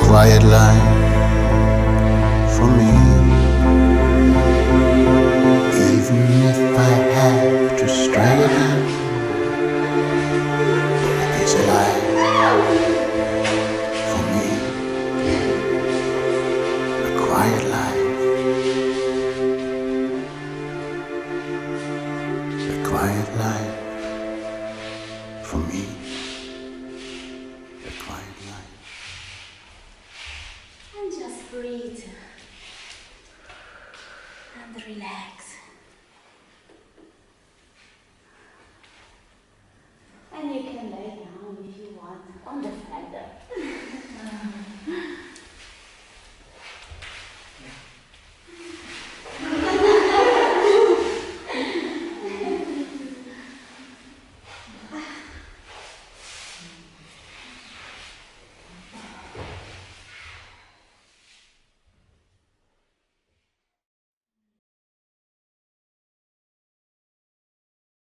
quiet life for me. Even if I have to stray again, it's a life for me. A quiet life. A quiet life for me. A quiet life. And just breathe and relax. And you can lay down if you want on the floor.